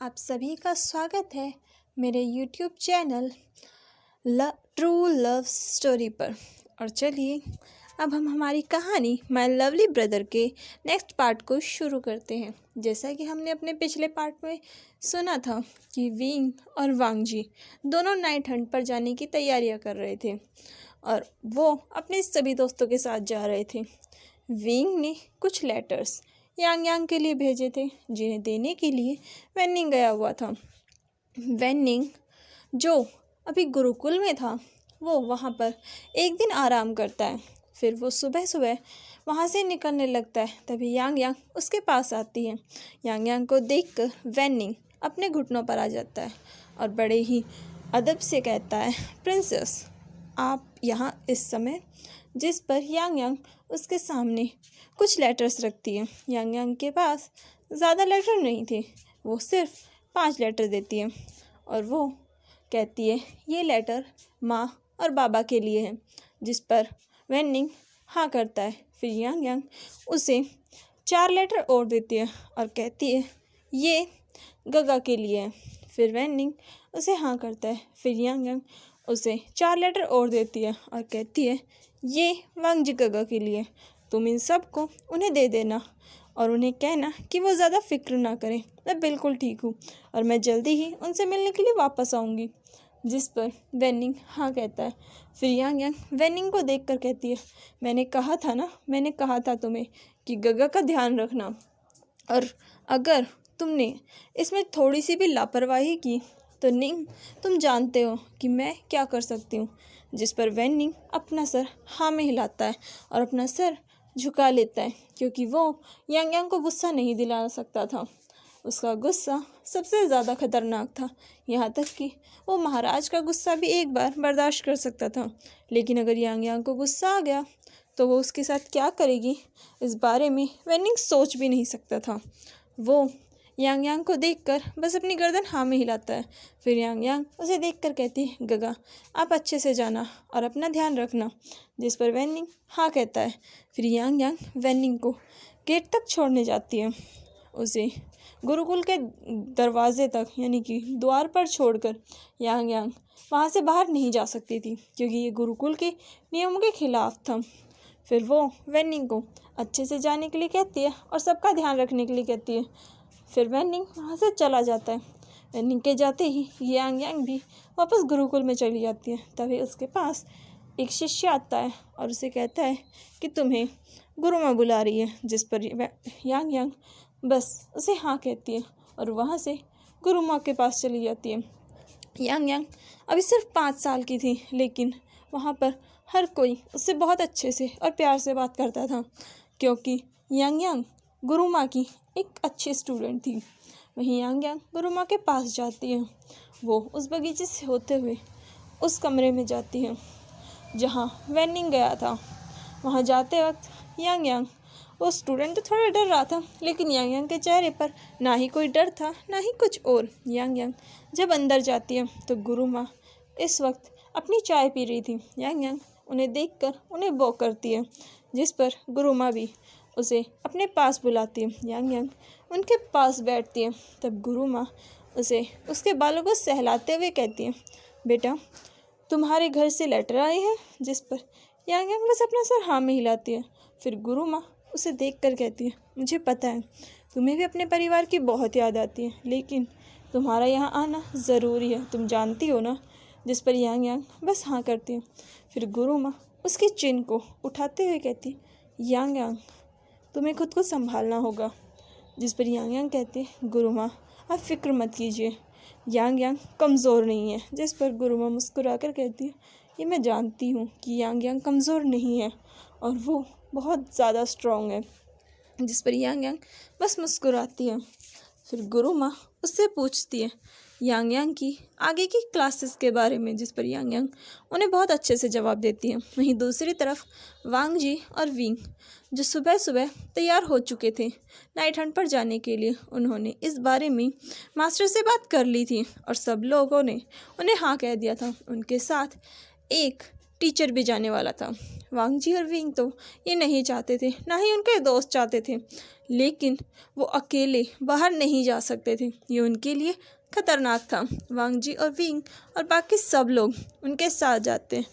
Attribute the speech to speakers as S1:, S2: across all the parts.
S1: आप सभी का स्वागत है मेरे YouTube channel true love story पर। और चलिए अब हम हमारी कहानी माय लवली ब्रदर के नेक्स्ट पार्ट को शुरू करते हैं। जैसा कि हमने अपने पिछले पार्ट में सुना था कि विंग और वांगजी दोनों नाइट हंट पर जाने की तैयारियां कर रहे थे और वो अपने सभी दोस्तों के साथ जा रहे थे। विंग ने कुछ लेटर्स यांग यांग के लिए भेजे थे जिन्हें देने के लिए वेनिंग गया हुआ था। वेनिंग जो अभी गुरुकुल में था वो वहाँ पर एक दिन आराम करता है, फिर वो सुबह सुबह वहाँ से निकलने लगता है। तभी यांग यांग उसके पास आती है। यांग यांग को देखकर वेनिंग अपने घुटनों पर आ जाता है और बड़े ही अदब से कहता है, प्रिंसेस आप यहाँ इस समय। जिस पर यांग यांग उसके सामने कुछ लेटर्स रखती है। यांग यांग के पास ज़्यादा लेटर नहीं थे, वो सिर्फ 5 लेटर देती है और वो कहती है ये लेटर माँ और बाबा के लिए है। जिस पर वेनिंग हाँ करता है। फिर यांग यांग उसे 4 लेटर और देती है और कहती है ये गगा के लिए है। फिर वेनिंग उसे हाँ करता है। फिर यांग यांग उसे 4 लेटर और देती है और कहती है ये वांगजी गगा के लिए। तुम इन सब को उन्हें दे देना और उन्हें कहना कि वो ज़्यादा फिक्र ना करें, मैं बिल्कुल ठीक हूँ और मैं जल्दी ही उनसे मिलने के लिए वापस आऊँगी। जिस पर वेनिंग हाँ कहता है। फिर यांग यांग वेनिंग को देखकर कहती है मैंने कहा था ना, मैंने कहा था तुम्हें कि गगा का ध्यान रखना, और अगर तुमने इसमें थोड़ी सी भी लापरवाही की तो निंग तुम जानते हो कि मैं क्या कर सकती हूँ। जिस पर वेनिंग अपना सर हाँ में हिलाता है और अपना सर झुका लेता है क्योंकि वो यांग यांग को गुस्सा नहीं दिला सकता था। उसका गुस्सा सबसे ज़्यादा खतरनाक था, यहाँ तक कि वो महाराज का गुस्सा भी एक बार बर्दाश्त कर सकता था, लेकिन अगर यांग यांग को गुस्सा आ गया तो वो उसके साथ क्या करेगी इस बारे में वेनिंग सोच भी नहीं सकता था। वो यांग यांग को देखकर बस अपनी गर्दन हाँ में हिलाता है। फिर यांग यांग उसे देखकर कहती है गगा आप अच्छे से जाना और अपना ध्यान रखना। जिस पर वेनिंग हाँ कहता है। फिर यांग यांग वेनिंग को गेट तक छोड़ने जाती है। उसे गुरुकुल के दरवाजे तक यानी कि द्वार पर छोड़कर यांग यांग वहाँ से बाहर नहीं जा सकती थी क्योंकि ये गुरुकुल के नियमों के खिलाफ था। फिर वो वेनिंग को अच्छे से जाने के लिए कहती है और सबका ध्यान रखने के लिए कहती है। फिर वेनिंग वहाँ से चला जाता है। वेनिंग के जाते ही यांग यांग भी वापस गुरुकुल में चली जाती है। तभी उसके पास एक शिष्य आता है और उसे कहता है कि तुम्हें गुरुमा बुला रही है। जिस पर यांग यांग बस उसे हाँ कहती है और वहाँ से गुरुमा के पास चली जाती है। यांग यांग अभी सिर्फ 5 साल की थी, लेकिन वहाँ पर हर कोई उससे बहुत अच्छे से और प्यार से बात करता था क्योंकि यांग यांग गुरुमा की एक अच्छी स्टूडेंट थी। वहीं यांग यांग गुरुमा के पास जाती है। वो उस बगीचे से होते हुए उस कमरे में जाती है जहाँ वेनिंग गया था। वहाँ जाते वक्त यांग यांग वो स्टूडेंट तो थोड़ा डर रहा था, लेकिन यांग यांग के चेहरे पर ना ही कोई डर था ना ही कुछ और। यांग यांग जब अंदर जाती है तो गुरुमा इस वक्त अपनी चाय पी रही थी। यांग यांग उन्हें देखकर उन्हें वो करती है, जिस पर गुरुमा भी उसे अपने पास बुलाती है। यांग यांग उनके पास बैठती है। तब गुरुमा उसे उसके बालों को सहलाते हुए कहती है बेटा तुम्हारे घर से लेटर आए हैं। जिस पर यांग यांग बस अपना सर हाँ में हिलाती है। फिर गुरुमा उसे देखकर कहती है मुझे पता है तुम्हें भी अपने परिवार की बहुत याद आती है, लेकिन तुम्हारा यहाँ आना ज़रूरी है, तुम जानती हो ना। जिस पर यांग यांग बस हाँ करती है। फिर गुरुमा उसकी चिन को उठाते हुए कहती है यांग यांग तुम्हें खुद को संभालना होगा। जिस पर यांग यांग कहती है गुरुमा आप फिक्र मत कीजिए, यांग यांग कमज़ोर नहीं है। जिस पर गुरुमा मुस्कुराकर कहती है ये मैं जानती हूँ कि यांग यांग कमज़ोर नहीं है और वो बहुत ज़्यादा स्ट्रॉन्ग है। जिस पर यांग यांग बस मुस्कुराती है। फिर गुरुमा उससे पूछती है यांग यांग की आगे की क्लासेस के बारे में, जिस पर यांग यांग उन्हें बहुत अच्छे से जवाब देती है। वहीं दूसरी तरफ वांगजी और विंग जो सुबह सुबह तैयार हो चुके थे नाइट हंट पर जाने के लिए, उन्होंने इस बारे में मास्टर से बात कर ली थी और सब लोगों ने उन्हें हाँ कह दिया था। उनके साथ एक टीचर भी जाने वाला था। वांग जी और विंग तो ये नहीं चाहते थे, ना ही उनके दोस्त चाहते थे, लेकिन वो अकेले बाहर नहीं जा सकते थे। ये उनके लिए खतरनाक था। वांग जी और विंग और बाकी सब लोग उनके साथ जाते हैं।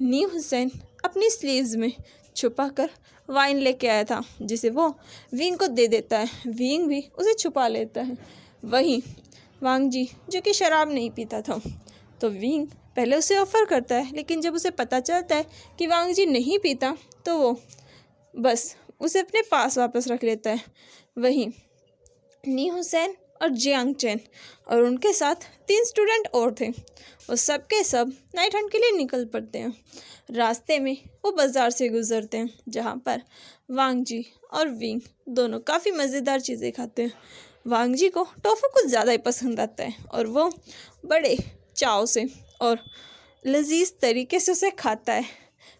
S1: नी हुसैन अपनी स्लीव्स में छुपा कर वाइन लेके आया था, जिसे वो विंग को दे देता है। विंग भी उसे छुपा लेता है। वहीं वांग जी, जो कि शराब नहीं पीता था, तो विंग पहले उसे ऑफ़र करता है, लेकिन जब उसे पता चलता है कि वांग जी नहीं पीता, तो वो बस उसे अपने पास वापस रख लेता है। वहीं नी हुसैन और जियांग चेन और उनके साथ 3 स्टूडेंट और थे। वो सब के सब नाइट हंट के लिए निकल पड़ते हैं। रास्ते में वो बाज़ार से गुजरते हैं, जहाँ पर वांग जी और विंग दोनों काफ़ी मज़ेदार चीज़ें खाते हैं। वांग जी को टोफू कुछ ज़्यादा ही पसंद आता है और वो बड़े चाव से और लजीज तरीके से उसे खाता है।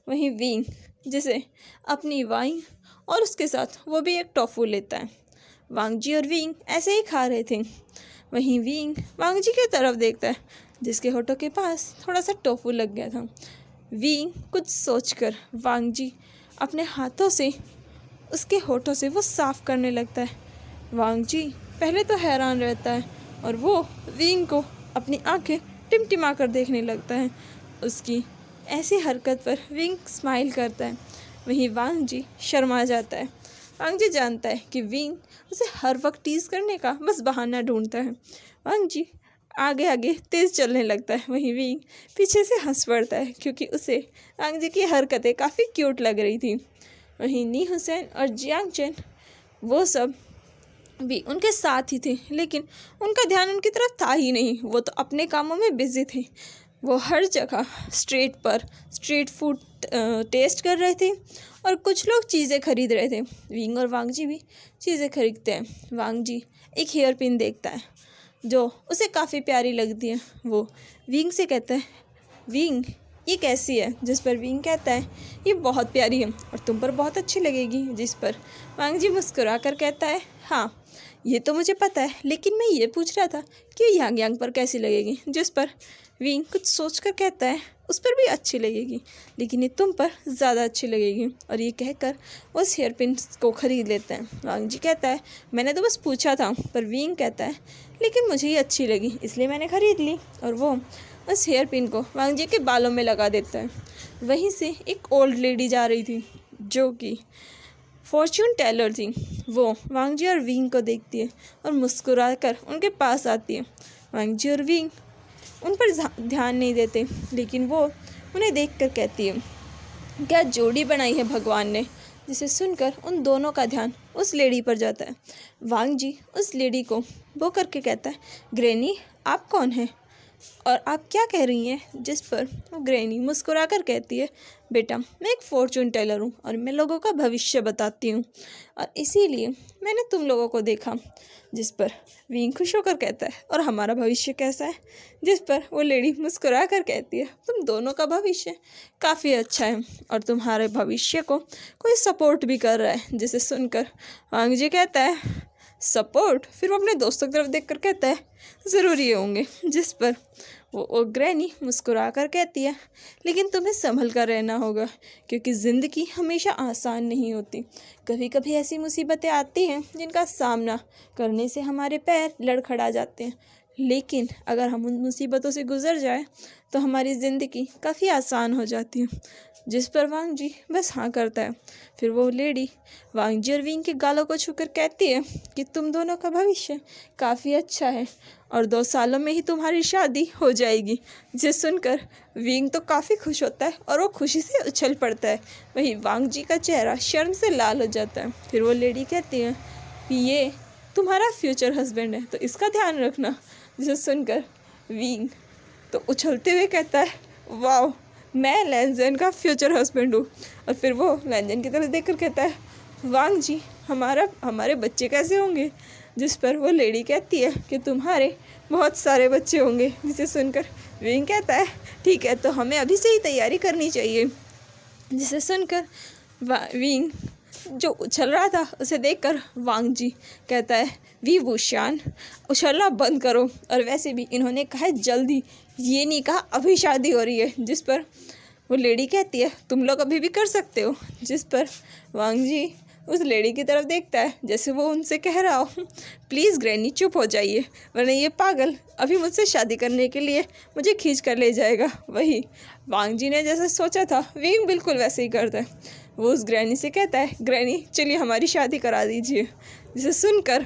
S1: वहीं विंग, जिसे अपनी वाइन और उसके साथ वो भी एक टोफू लेता है। वांग जी और विंग ऐसे ही खा रहे थे। वहीं विंग वांग जी की तरफ देखता है, जिसके होठों के पास थोड़ा सा टोफू लग गया था। विंग कुछ सोचकर वांग जी अपने हाथों से उसके होठों से वो साफ करने लगता है। वांग जी पहले तो हैरान रहता है और वो विंग को अपनी आंखें टिमटिमा कर देखने लगता है। उसकी ऐसी हरकत पर विंग स्माइल करता है। वहीं वांग जी शर्मा जाता है। वांग जी जानता है कि विंग उसे हर वक्त टीज़ करने का बस बहाना ढूंढता है। वांग जी आगे आगे तेज़ चलने लगता है। वहीं विंग पीछे से हंस पड़ता है, क्योंकि उसे वांग जी की हरकतें काफ़ी क्यूट लग रही थी। वहीं नी हुसैन और जियांग चेन वो सब भी उनके साथ ही थे, लेकिन उनका ध्यान उनकी तरफ था ही नहीं। वो तो अपने कामों में बिजी थे। वो हर जगह स्ट्रीट फूड टेस्ट कर रहे थे और कुछ लोग चीज़ें खरीद रहे थे। विंग और वांग जी भी चीज़ें खरीदते हैं। वांग जी एक हेयर पिन देखता है जो उसे काफ़ी प्यारी लगती है। वो विंग से कहता है, विंग ये कैसी है? जिस पर विंग कहता है, ये बहुत प्यारी है और तुम पर बहुत अच्छी लगेगी। जिस पर वांग जी मुस्कुरा कर कहता है, हाँ ये तो मुझे पता है, लेकिन मैं ये पूछ रहा था कि यांग यांग पर कैसी लगेगी। जिस पर विंग कुछ सोच कर कहता है, उस पर भी अच्छी लगेगी, लेकिन ये तुम पर ज़्यादा अच्छी लगेगी। और ये कहकर उस हेयर पिन को ख़रीद लेते हैं। वांग जी कहता है, मैंने तो बस पूछा था। पर विंग कहता है, लेकिन मुझे ये अच्छी लगी इसलिए मैंने ख़रीद ली। और वो उस हेयर पिन को वांग जी के बालों में लगा देता है। वहीं से एक ओल्ड लेडी जा रही थी, जो कि फॉर्च्यून टेलर थी। वो वांग जी और विंग को देखती है और मुस्कुरा कर उनके पास आती है। वांग जी और विंग उन पर ध्यान नहीं देते, लेकिन वो उन्हें देखकर कहती है, क्या जोड़ी बनाई है भगवान ने। जिसे सुनकर उन दोनों का ध्यान उस लेडी पर जाता है। वांग जी उस लेडी को वो करके कहता है, ग्रैनी आप कौन हैं और आप क्या कह रही हैं। जिस पर वो ग्रैनी मुस्कुराकर कहती है, बेटा मैं एक फॉर्च्यून टेलर हूँ और मैं लोगों का भविष्य बताती हूँ और इसीलिए मैंने तुम लोगों को देखा। जिस पर विंग खुश होकर कहता है, और हमारा भविष्य कैसा है। जिस पर वो लेडी मुस्कुरा कर कहती है, तुम दोनों का भविष्य काफ़ी अच्छा है और तुम्हारे भविष्य को कोई सपोर्ट भी कर रहा है। जिसे सुनकर वांग जी कहता है, सपोर्ट। फिर वो अपने दोस्तों की तरफ देखकर कहता है, ज़रूर ये होंगे। जिस पर वो ग्रैनी मुस्कुरा कर कहती है, लेकिन तुम्हें संभल कर रहना होगा, क्योंकि ज़िंदगी हमेशा आसान नहीं होती। कभी कभी ऐसी मुसीबतें आती हैं जिनका सामना करने से हमारे पैर लड़खड़ा जाते हैं, लेकिन अगर हम उन मुसीबतों से गुजर जाए तो हमारी ज़िंदगी काफ़ी आसान हो जाती है। जिस पर वांग जी बस हाँ करता है। फिर वो लेडी वांग जी और विंग के गालों को छूकर कहती है कि तुम दोनों का भविष्य काफ़ी अच्छा है और 2 सालों में ही तुम्हारी शादी हो जाएगी। जिसे सुनकर विंग तो काफ़ी खुश होता है और वो खुशी से उछल पड़ता है। वहीं वांग जी का चेहरा शर्म से लाल हो जाता है। फिर वो लेडी कहती है कि ये तुम्हारा फ्यूचर हस्बैंड है, तो इसका ध्यान रखना। जिसे सुनकर विंग तो उछलते हुए कहता है, वाह मैं लैंजन का फ्यूचर हस्बैंड हूँ। और फिर वो लैंजन की तरफ देखकर कहता है, वांग जी हमारे बच्चे कैसे होंगे। जिस पर वो लेडी कहती है कि तुम्हारे बहुत सारे बच्चे होंगे। जिसे सुनकर विंग कहता है, ठीक है तो हमें अभी से ही तैयारी करनी चाहिए। जिसे सुनकर विंग जो उछल रहा था उसे देखकर वांग जी कहता है, वी वुशान उछलना बंद करो। और वैसे भी इन्होंने कहा है जल्दी, ये नहीं कहा अभी शादी हो रही है। जिस पर वो लेडी कहती है तुम लोग अभी भी कर सकते हो, जिस पर वांग जी उस लेडी की तरफ देखता है जैसे वो उनसे कह रहा हो प्लीज़ ग्रैनी चुप हो जाइए, वरना ये पागल अभी मुझसे शादी करने के लिए मुझे खींच कर ले जाएगा। वही वांग जी ने जैसे सोचा था विंग बिल्कुल वैसे ही करता है। वो उस ग्रैनी से कहता है ग्रैनी चलिए हमारी शादी करा दीजिए। जिसे सुनकर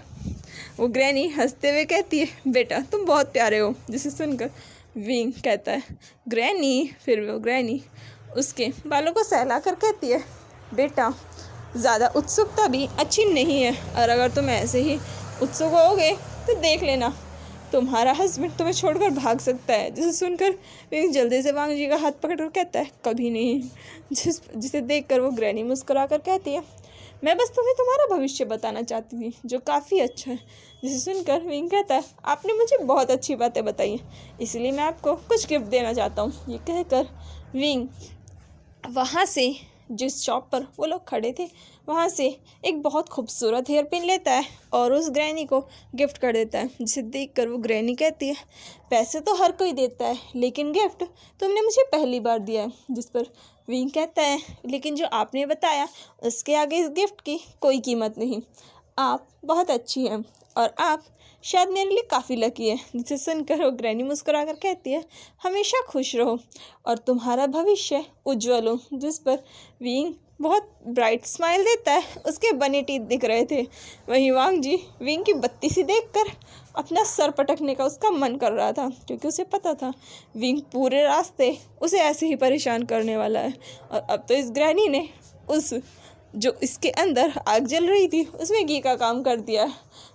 S1: वो ग्रैनी हंसते हुए कहती है बेटा तुम बहुत प्यारे हो। जिसे सुनकर विंग कहता है ग्रैनी। फिर वो ग्रैनी उसके बालों को सहला कर कहती है बेटा ज़्यादा उत्सुकता भी अच्छी नहीं है, और अगर तुम ऐसे ही उत्सुक होगे तो देख लेना तुम्हारा हस्बैंड तुम्हें छोड़कर भाग सकता है। जिसे सुनकर विंग जल्दी से वांग जी का हाथ पकड़कर कहता है कभी नहीं। जिसे देखकर वो ग्रैनी मुस्कुरा कर कहती है मैं बस तुम्हें तुम्हारा भविष्य बताना चाहती थी जो काफ़ी अच्छा है। जिसे सुनकर विंग कहता है आपने मुझे बहुत अच्छी बातें बताई हैं, इसलिए मैं आपको कुछ गिफ्ट देना चाहता हूँ। ये कहकर विंग वहाँ से जिस शॉप पर वो लोग खड़े थे वहाँ से एक बहुत खूबसूरत हेयर पिन लेता है और उस ग्रैनी को गिफ्ट कर देता है। जिसे देखकर वो ग्रैनी कहती है पैसे तो हर कोई देता है लेकिन गिफ्ट तुमने मुझे पहली बार दिया है। जिस पर विंग कहता है लेकिन जो आपने बताया उसके आगे इस गिफ्ट की कोई कीमत नहीं। आप बहुत अच्छी हैं और आप शायद मेरे लिए काफ़ी लकी है। जिसे सुनकर वो ग्रैनी मुस्कुरा कर कहती है हमेशा खुश रहो और तुम्हारा भविष्य उज्जवल हो। जिस पर विंग बहुत ब्राइट स्माइल देता है, उसके बने टीथ दिख रहे थे। वहीं वांग जी विंग की बत्ती सी देखकर अपना सर पटकने का उसका मन कर रहा था, क्योंकि उसे पता था विंग पूरे रास्ते उसे ऐसे ही परेशान करने वाला है। और अब तो इस ग्रैनी ने उस जो इसके अंदर आग जल रही थी उसमें घी का काम कर दिया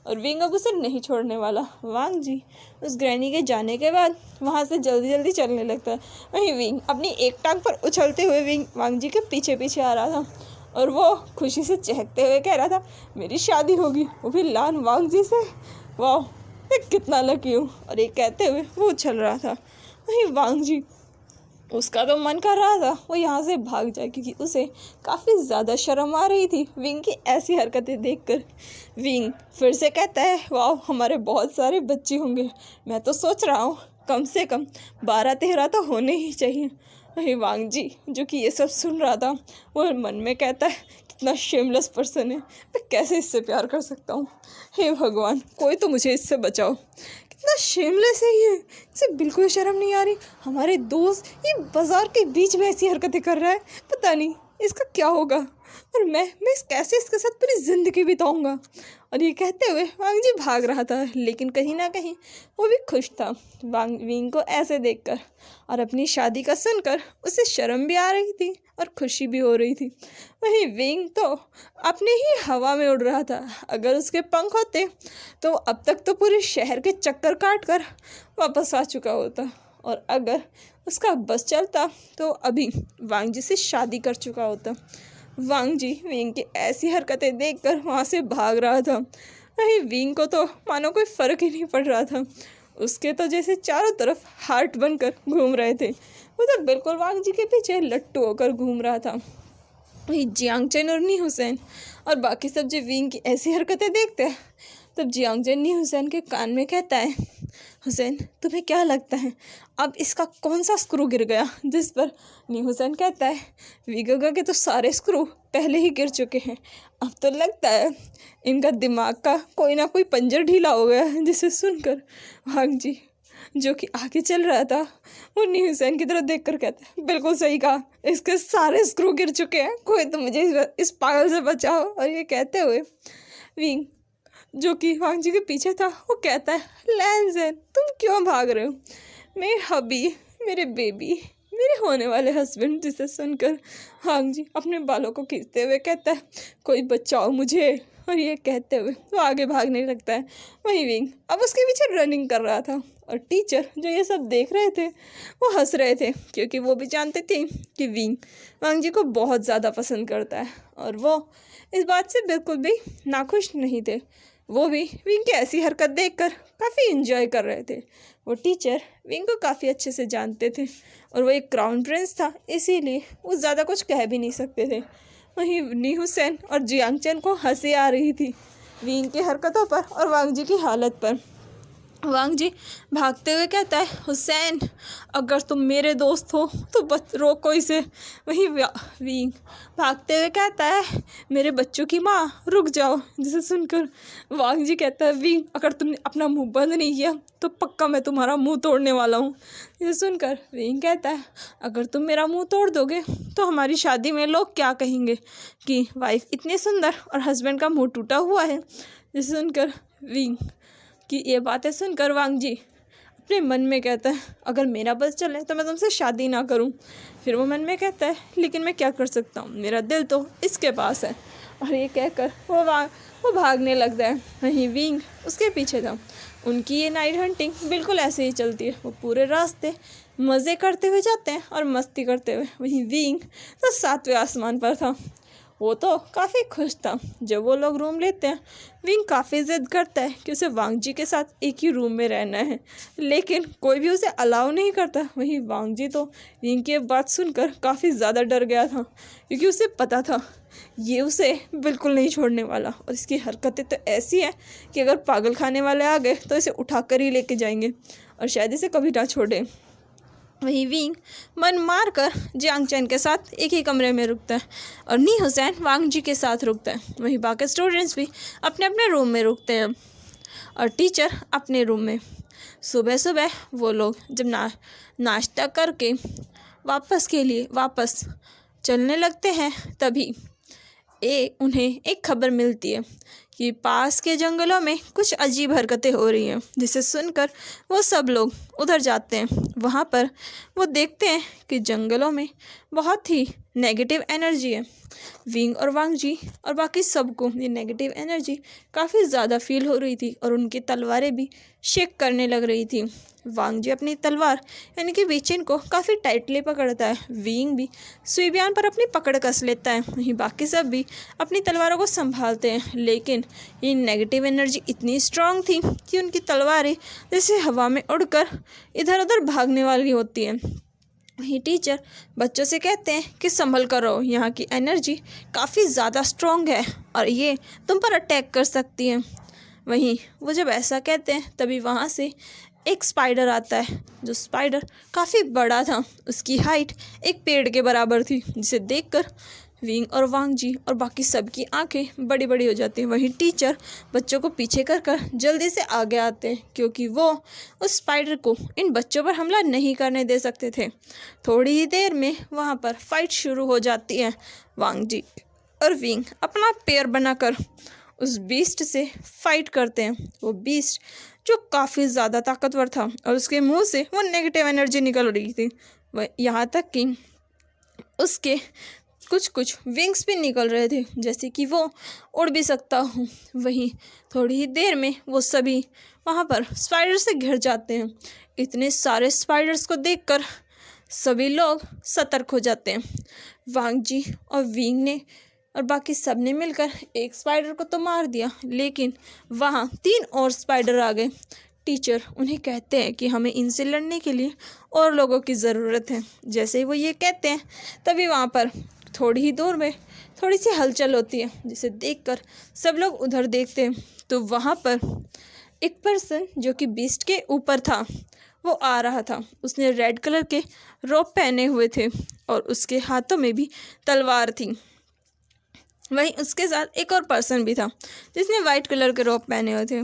S1: और विंग अब उसे नहीं छोड़ने वाला। वांग जी उस ग्रैनी के जाने के बाद वहाँ से जल्दी जल्दी चलने लगता है। वहीं विंग अपनी एक टांग पर उछलते हुए वांग जी के पीछे पीछे आ रहा था और वो खुशी से चहकते हुए कह रहा था मेरी शादी होगी, वो भी लान वांग जी से। वाह मैं कितना लकी हूँ। और ये कहते हुए वो उछल रहा था। वहीं वांग जी उसका तो मन कर रहा था वो यहाँ से भाग जाए, क्योंकि उसे काफ़ी ज़्यादा शर्म आ रही थी विंग की ऐसी हरकतें देखकर। विंग फिर से कहता है वाह हमारे बहुत सारे बच्चे होंगे, मैं तो सोच रहा हूँ कम से कम 12-13 तो होने ही चाहिए। वही वांग जी जो कि ये सब सुन रहा था वो मन में कहता है कितना शेमलेस पर्सन है, मैं कैसे इससे प्यार कर सकता हूँ। हे भगवान कोई तो मुझे इससे बचाओ, कितना शेमलेस है ये, इसे बिल्कुल शर्म नहीं आ रही। हमारे दोस्त ये बाजार के बीच में ऐसी हरकतें कर रहा है, पता नहीं इसका क्या होगा और मैं कैसे इसके साथ पूरी ज़िंदगी बिताऊंगा। और ये कहते हुए वांग जी भाग रहा था, लेकिन कहीं ना कहीं वो भी खुश था विंग को ऐसे देखकर। और अपनी शादी का सुनकर उसे शर्म भी आ रही थी और खुशी भी हो रही थी। वहीं विंग तो अपने ही हवा में उड़ रहा था। अगर उसके पंख होते तो अब तक तो पूरे शहर के चक्कर काट कर वापस आ चुका होता, और अगर उसका बस चलता तो अभी वांग जी से शादी कर चुका होता। वांग जी विंग की ऐसी हरकतें देखकर वहाँ से भाग रहा था। वहीं विंग को तो मानो कोई फ़र्क ही नहीं पड़ रहा था, उसके तो जैसे चारों तरफ हार्ट बनकर घूम रहे थे। वो तो बिल्कुल वांग जी के पीछे लट्टू होकर घूम रहा था। वहीं जियांग चेन और नी हुसैन और बाकी सब जो विंग की ऐसी हरकतें देखते हैं, तब जियांग चेन नी हुसैन के कान में कहता है हुसैन तुम्हें क्या लगता है अब इसका कौन सा स्क्रू गिर गया। जिस पर नी हुसैन कहता है विगोगा के तो सारे स्क्रू पहले ही गिर चुके हैं, अब तो लगता है इनका दिमाग का कोई ना कोई पंजर ढीला हो गया है। जिसे सुनकर वांग जी जो कि आगे चल रहा था वो नी हुसैन की तरफ देखकर कहता है बिल्कुल सही कहा, इसके सारे स्क्रू गिर चुके हैं, कोई तो मुझे इस पागल से बचाओ। और ये कहते हुए विंग जो कि वांग जी के पीछे था वो कहता है लैंज़न तुम क्यों भाग रहे हो, मेरे हबी मेरे बेबी मेरे होने वाले हस्बैंड। जिसे सुनकर वांग जी अपने बालों को खींचते हुए कहता है कोई बचाओ मुझे। और ये कहते हुए वो आगे भागने लगता है। वहीं विंग अब उसके पीछे रनिंग कर रहा था और टीचर जो ये सब देख रहे थे वो हंस रहे थे, क्योंकि वो भी जानते थे कि विंग वांग जी को बहुत ज़्यादा पसंद करता है और वो इस बात से बिल्कुल भी नाखुश नहीं थे। वो भी विंग की ऐसी हरकत देखकर काफ़ी इंजॉय कर रहे थे। वो टीचर विंग को काफ़ी अच्छे से जानते थे और वो एक क्राउन प्रिंस था, इसीलिए वो ज़्यादा कुछ कह भी नहीं सकते थे। वहीं नी हुसैन और जियांग चेन को हंसी आ रही थी विंग की हरकतों पर और वांग जी की हालत पर। वांग जी भागते हुए कहता है, हुसैन अगर तुम मेरे दोस्त हो तो बस रोको इसे। वहीं विंग भागते हुए कहता है, मेरे बच्चों की माँ रुक जाओ। जिसे सुनकर वांग जी कहता है, विंग अगर तुमने अपना मुंह बंद नहीं किया तो पक्का मैं तुम्हारा मुंह तोड़ने वाला हूँ। जिसे सुनकर विंग कहता है, अगर तुम मेरा मुंह तोड़ दोगे तो हमारी शादी में लोग क्या कहेंगे कि वाइफ इतनी सुंदर और हस्बैंड का मुंह टूटा हुआ है। जिसे सुनकर विंग कि ये बातें सुनकर वांग जी अपने मन में कहता है, अगर मेरा बस चले तो मैं तुमसे शादी ना करूं। फिर वो मन में कहता है, लेकिन मैं क्या कर सकता हूँ, मेरा दिल तो इसके पास है। और ये कहकर वो भागने लगता है। वहीं विंग उसके पीछे था। उनकी ये नाइट हंटिंग बिल्कुल ऐसे ही चलती है। वो पूरे रास्ते मज़े करते हुए जाते हैं और मस्ती करते हुए। वहीं विंग तो 7वें आसमान पर था। वो तो काफ़ी खुश था। जब वो लोग रूम लेते हैं, विंग काफ़ी ज़िद करता है कि उसे वांग जी के साथ एक ही रूम में रहना है, लेकिन कोई भी उसे अलाउ नहीं करता। वहीं वांग जी तो विंग की बात सुनकर काफ़ी ज़्यादा डर गया था, क्योंकि उसे पता था ये उसे बिल्कुल नहीं छोड़ने वाला। और इसकी हरकतें तो ऐसी हैं कि अगर पागल खाने वाले आ गए तो इसे उठा कर ही लेके जाएंगे और शायद इसे कभी ना छोड़े। वहीं विंग मन मार कर जियांग चैन के साथ एक ही कमरे में रुकता है और नी हुसैन वांग जी के साथ रुकता है। वहीं बाकी स्टूडेंट्स भी अपने अपने रूम में रुकते हैं और टीचर अपने रूम में। सुबह सुबह वो लोग जब नाश्ता करके वापस चलने लगते हैं, तभी उन्हें एक खबर मिलती है कि पास के जंगलों में कुछ अजीब हरकतें हो रही हैं। जिसे सुनकर वो सब लोग उधर जाते हैं। वहाँ पर वो देखते हैं कि जंगलों में बहुत ही नेगेटिव एनर्जी है। विंग और वांग जी और बाकी सबको ये नेगेटिव एनर्जी काफ़ी ज़्यादा फील हो रही थी और उनकी तलवारें भी शेक करने लग रही थी। वांग जी अपनी तलवार यानी कि बीचिन को काफ़ी टाइटली पकड़ता है। विंग भी सुइबियान पर अपनी पकड़ कस लेता है। वहीं बाकी सब भी अपनी तलवारों को संभालते हैं, लेकिन ये नेगेटिव एनर्जी इतनी स्ट्रांग थी कि उनकी तलवारें जैसे हवा में उड़कर इधर उधर भागने वाली होती हैं। वहीं टीचर बच्चों से कहते हैं कि संभल कर रहो, यहाँ की एनर्जी काफ़ी ज़्यादा स्ट्रॉन्ग है और ये तुम पर अटैक कर सकती है। वहीं वो जब ऐसा कहते हैं, तभी वहाँ से एक स्पाइडर आता है। जो स्पाइडर काफ़ी बड़ा था, उसकी हाइट एक पेड़ के बराबर थी, जिसे देखकर विंग और वांग जी और बाकी सबकी आंखें बड़ी बड़ी हो जाती हैं। वहीं टीचर बच्चों को पीछे कर जल्दी से आगे आते हैं, क्योंकि वो उस स्पाइडर को इन बच्चों पर हमला नहीं करने दे सकते थे। थोड़ी ही देर में वहाँ पर फाइट शुरू हो जाती है। वांग जी और विंग अपना पेयर बनाकर उस बीस्ट से फाइट करते हैं। वो बीस्ट जो काफ़ी ज़्यादा ताकतवर था और उसके मुंह से वो नेगेटिव एनर्जी निकल रही थी। वह यहाँ तक कि उसके कुछ विंग्स भी निकल रहे थे, जैसे कि वो उड़ भी सकता हूँ। वहीं थोड़ी ही देर में वो सभी वहाँ पर स्पाइडर से घिर जाते हैं। इतने सारे स्पाइडर्स को देखकर सभी लोग सतर्क हो जाते हैं। वांग जी और विंग ने और बाकी सब ने मिलकर एक स्पाइडर को तो मार दिया, लेकिन वहाँ 3 और स्पाइडर आ गए। टीचर उन्हें कहते हैं कि हमें इनसे लड़ने के लिए और लोगों की ज़रूरत है। जैसे ही वो ये कहते हैं, तभी वहाँ पर थोड़ी ही दूर में थोड़ी सी हलचल होती है, जिसे देखकर सब लोग उधर देखते हैं। तो वहाँ पर एक पर्सन जो कि बीस्ट के ऊपर था, वो आ रहा था। उसने रेड कलर के रोब पहने हुए थे और उसके हाथों में भी तलवार थी। वहीं उसके साथ एक और पर्सन भी था जिसने वाइट कलर के रोब पहने हुए थे,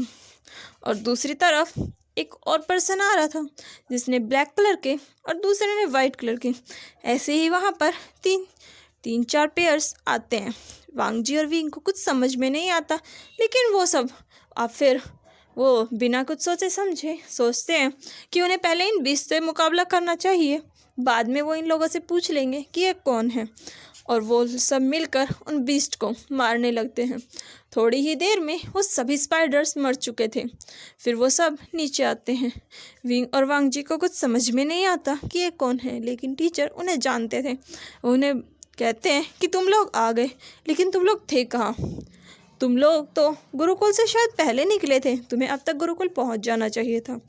S1: और दूसरी तरफ एक और पर्सन आ रहा था जिसने ब्लैक कलर के और दूसरे ने वाइट कलर के। ऐसे ही वहाँ पर तीन चार पेयर्स आते हैं। वांग जी और विंग को कुछ समझ में नहीं आता, लेकिन वो सब फिर वो बिना कुछ सोचे समझे सोचते हैं कि उन्हें पहले इन बीस्ट से मुकाबला करना चाहिए, बाद में वो इन लोगों से पूछ लेंगे कि ये कौन है। और वो सब मिलकर उन बीस्ट को मारने लगते हैं। थोड़ी ही देर में वो सभी स्पाइडर्स मर चुके थे। फिर वो सब नीचे आते हैं। विंग और वांग जी को कुछ समझ में नहीं आता कि ये कौन है, लेकिन टीचर उन्हें जानते थे। उन्हें कहते हैं कि तुम लोग आ गए, लेकिन तुम लोग थे कहाँ? तुम लोग तो गुरुकुल से शायद पहले निकले थे, तुम्हें अब तक गुरुकुल पहुंच जाना चाहिए था।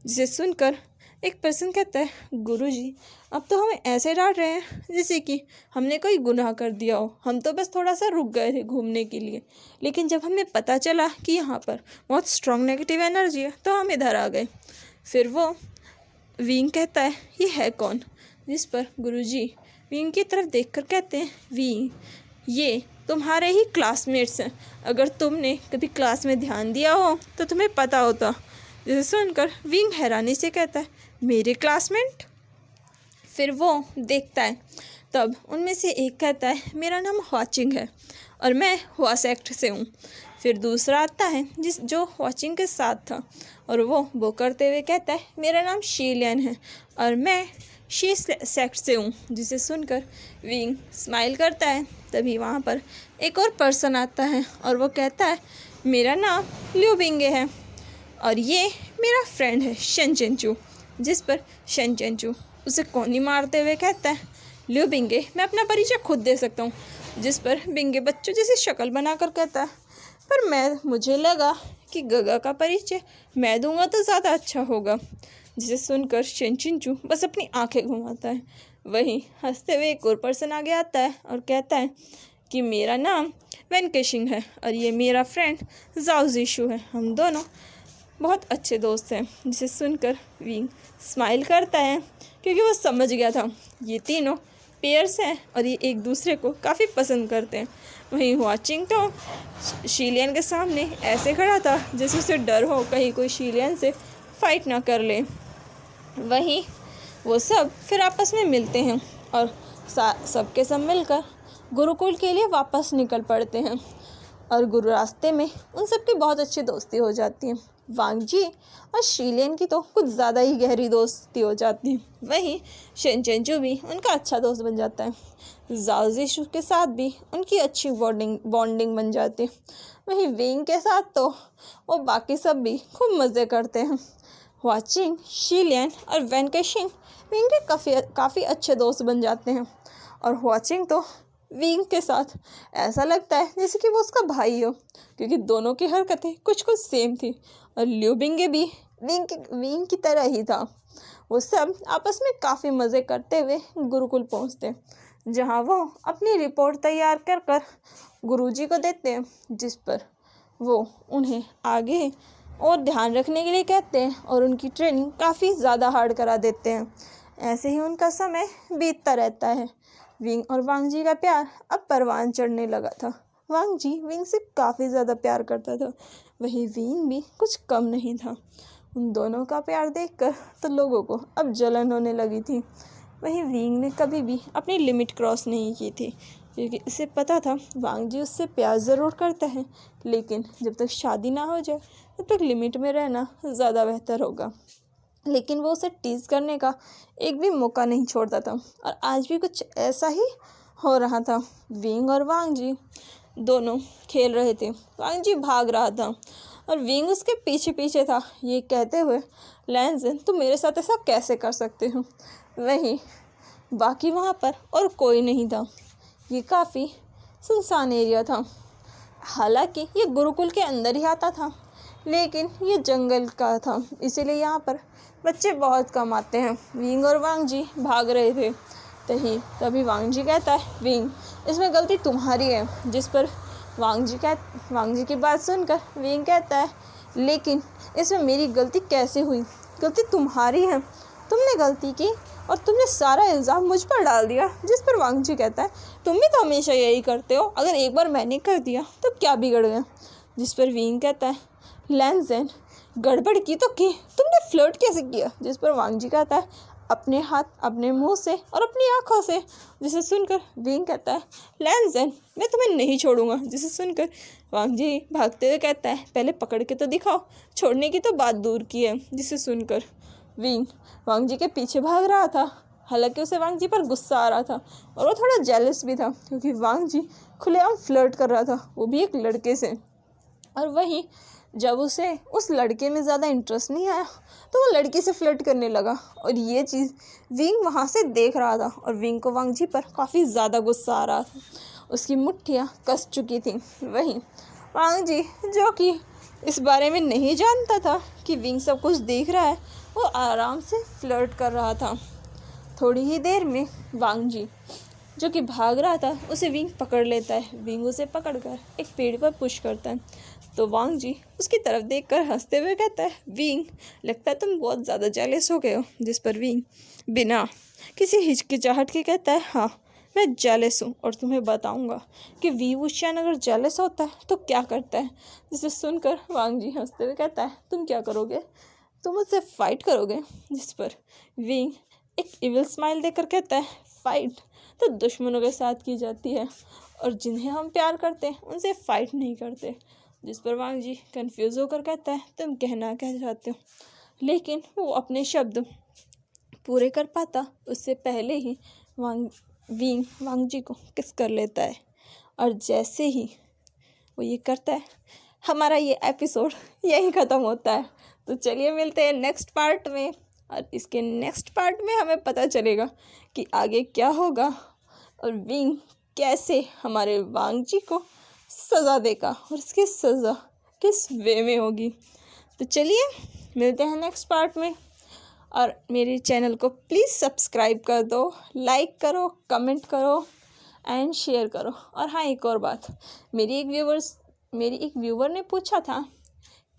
S1: जिसे सुनकर एक पर्सन कहता है, गुरुजी अब तो हमें ऐसे डांट रहे हैं जैसे कि हमने कोई गुनाह कर दिया हो। हम तो बस थोड़ा सा रुक गए थे घूमने के लिए, लेकिन जब हमें पता चला कि यहाँ पर बहुत स्ट्रॉन्ग नेगेटिव एनर्जी है तो हम इधर आ गए। फिर वो विंग कहता है, ये है कौन? जिस पर गुरुजी विंग की तरफ देखकर कहते हैं, विंग ये तुम्हारे ही क्लासमेट्स हैं। अगर तुमने कभी क्लास में ध्यान दिया हो तो तुम्हें पता होता। जिसे सुनकर विंग हैरानी से कहता है, मेरे क्लासमेट? फिर वो देखता है, तब उनमें से एक कहता है, मेरा नाम वाचिंग है और मैं हुआ सेक्ट से हूँ। फिर दूसरा आता है जो वाचिंग के साथ था और वो करते हुए कहता है, मेरा नाम शीलियन है और मैं शी सेक्ट से हूँ। जिसे सुनकर विंग स्माइल करता है। तभी वहाँ पर एक और पर्सन आता है और वो कहता है, मेरा नाम लिu बिंगे है और ये मेरा फ्रेंड है शेन चेंचू। जिस पर शेन चेंचू उसे कोनी मारते हुए कहता है, लिu बिंगे मैं अपना परिचय खुद दे सकता हूँ। जिस पर बिंगे बच्चों जैसी शक्ल बनाकर कहता है, पर मुझे लगा कि गगा का परिचय मैं दूंगा तो ज़्यादा अच्छा होगा। जिसे सुनकर शेन चेंचू बस अपनी आंखें घुमाता है। वहीं हंसते हुए एक और पर्सन आगे आता है और कहता है कि मेरा नाम वेनकेशिंग है और ये मेरा फ्रेंड जाओ जीशु है। हम दोनों बहुत अच्छे दोस्त हैं। जिसे सुनकर विंग स्माइल करता है क्योंकि वो समझ गया था ये तीनों पेयर्स हैं और ये एक दूसरे को काफ़ी पसंद करते हैं। वहीं वाचिंग तो शीलियन के सामने ऐसे खड़ा था जैसे उसे डर हो कहीं कोई शीलियन से फाइट ना कर ले। वहीं वो सब फिर आपस में मिलते हैं और सबके सब मिलकर गुरुकुल के लिए वापस निकल पड़ते हैं और गुरु रास्ते में उन सब की बहुत अच्छी दोस्ती हो जाती है। वांग जी और शीलियन की तो कुछ ज़्यादा ही गहरी दोस्ती हो जाती है। वहीं शेन चेंचू भी उनका अच्छा दोस्त बन जाता है। जाओ जीशु के साथ भी उनकी अच्छी बॉन्डिंग बन जाती है। वहीं विंग के साथ तो वो बाकी सब भी खूब मज़े करते हैं। वाचिंग, शीलियन और वेनकेशिंग विंग के काफ़ी अच्छे दोस्त बन जाते हैं और वाचिंग तो विंग के साथ ऐसा लगता है जैसे कि वो उसका भाई हो, क्योंकि दोनों की हरकतें कुछ सेम थी। और लिu बिंगे भी विंग की तरह ही था। वो सब आपस में काफ़ी मज़े करते हुए गुरुकुल पहुंचते, जहां वो अपनी रिपोर्ट तैयार कर गुरुजी को देते हैं। जिस पर वो उन्हें आगे और ध्यान रखने के लिए कहते हैं और उनकी ट्रेनिंग काफ़ी ज़्यादा हार्ड करा देते हैं। ऐसे ही उनका समय बीतता रहता है। विंग और वांग जी का प्यार अब परवान चढ़ने लगा था। वांग जी विंग से काफ़ी ज़्यादा प्यार करता था, वहीं विंग भी कुछ कम नहीं था। उन दोनों का प्यार देखकर तो लोगों को अब जलन होने लगी थी। वहीं विंग ने कभी भी अपनी लिमिट क्रॉस नहीं की थी, क्योंकि उसे पता था वांग जी उससे प्यार ज़रूर करता है, लेकिन जब तक शादी ना हो जाए तब तक लिमिट में रहना ज़्यादा बेहतर होगा। लेकिन वो उसे टीज़ करने का एक भी मौका नहीं छोड़ता था और आज भी कुछ ऐसा ही हो रहा था। विंग और वांग जी दोनों खेल रहे थे। वांग जी भाग रहा था और विंग उसके पीछे पीछे था, ये कहते हुए, लैंज़न तुम मेरे साथ ऐसा कैसे कर सकते हो। वहीं बाकी वहाँ पर और कोई नहीं था। ये काफ़ी सुनसान एरिया था। हालांकि ये गुरुकुल के अंदर ही आता था, लेकिन ये जंगल का था, इसीलिए यहाँ पर बच्चे बहुत कम आते हैं। विंग और वांग जी भाग रहे थे। तभी वांग जी कहता है, विंग इसमें गलती तुम्हारी है। जिस पर वांग जी की बात सुनकर विंग कहता है, लेकिन इसमें मेरी गलती कैसे हुई? गलती तुम्हारी है, तुमने गलती की और तुमने सारा इल्ज़ाम मुझ पर डाल दिया। जिस पर वांग जी कहता है, तुम भी तो हमेशा यही करते हो, अगर एक बार मैंने कर दिया तो क्या बिगड़ गया। जिस पर विंग कहता है, लैंज़न गड़बड़ की तो की, तुमने फ्लर्ट कैसे किया। जिस पर वांग जी कहता है, अपने हाथ अपने मुंह से और अपनी आँखों से। जिसे सुनकर विंग कहता है, लैंज़न मैं तुम्हें नहीं छोड़ूंगा। जिसे सुनकर वांग जी भागते हुए कहता है, पहले पकड़ के तो दिखाओ, छोड़ने की तो बात दूर की है। जिसे सुनकर विंग वांग जी के पीछे भाग रहा था। हालांकि उसे वांग जी पर गुस्सा आ रहा था और वो थोड़ा जेलस भी था, क्योंकि वांग जी खुलेआम फ्लर्ट कर रहा था, वो भी एक लड़के से। और वहीं जब उसे उस लड़के में ज़्यादा इंटरेस्ट नहीं आया तो वो लड़की से फ्लर्ट करने लगा, और ये चीज़ विंग वहाँ से देख रहा था और विंग को वांग जी पर काफ़ी ज़्यादा गुस्सा आ रहा था। उसकी मुट्ठियाँ कस चुकी थी। वहीं वांग जी, जो कि इस बारे में नहीं जानता था कि विंग सब कुछ देख रहा है, वो आराम से फ्लर्ट कर रहा था। थोड़ी ही देर में वांग जी जो कि भाग रहा था उसे विंग पकड़ लेता है। विंग उसे पकड़कर एक पेड़ पर पुश करता है। तो वांग जी उसकी तरफ देखकर हंसते हुए कहता है, विंग लगता है तुम बहुत ज़्यादा जेलस हो गए हो। जिस पर विंग बिना किसी हिचकिचाहट के कहता है, हाँ मैं जेलस हूँ और तुम्हें बताऊँगा कि वी वुशियान अगर जेलस होता है तो क्या करता है। जिसे सुनकर वांग जी हंसते हुए कहता है, तुम क्या करोगे, तुम मुझसे फाइट करोगे। जिस पर विंग एक इविल स्माइल देकर कहता है, फाइट तो दुश्मनों के साथ की जाती है और जिन्हें हम प्यार करते हैं उनसे फाइट नहीं करते। जिस पर वांग जी कंफ्यूज होकर कहता है, तुम कहना क्या चाहते हो। लेकिन वो अपने शब्द पूरे कर पाता उससे पहले ही विंग वांग जी को किस कर लेता है। और जैसे ही वो ये करता है हमारा ये एपिसोड यहीं ख़त्म होता है। तो चलिए मिलते हैं नेक्स्ट पार्ट में, और इसके नेक्स्ट पार्ट में हमें पता चलेगा कि आगे क्या होगा और विंग कैसे हमारे वांग जी को सज़ा देगा और इसकी सज़ा किस वे में होगी। तो चलिए मिलते हैं नेक्स्ट पार्ट में, और मेरे चैनल को प्लीज़ सब्सक्राइब कर दो, लाइक करो, कमेंट करो एंड शेयर करो। और हाँ, एक और बात, मेरी एक व्यूवर ने पूछा था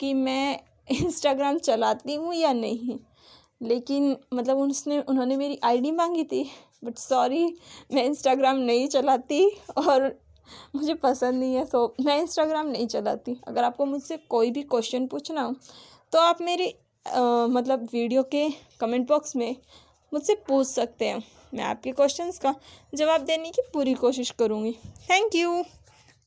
S1: कि मैं इंस्टाग्राम चलाती हूँ या नहीं, लेकिन मतलब उन्होंने मेरी आईडी मांगी थी, बट सॉरी मैं इंस्टाग्राम नहीं चलाती और मुझे पसंद नहीं है, तो मैं इंस्टाग्राम नहीं चलाती। अगर आपको मुझसे कोई भी क्वेश्चन पूछना हो तो आप मेरे मतलब वीडियो के कमेंट बॉक्स में मुझसे पूछ सकते हैं। मैं आपके क्वेश्चंस का जवाब देने की पूरी कोशिश करूँगी। Thank you.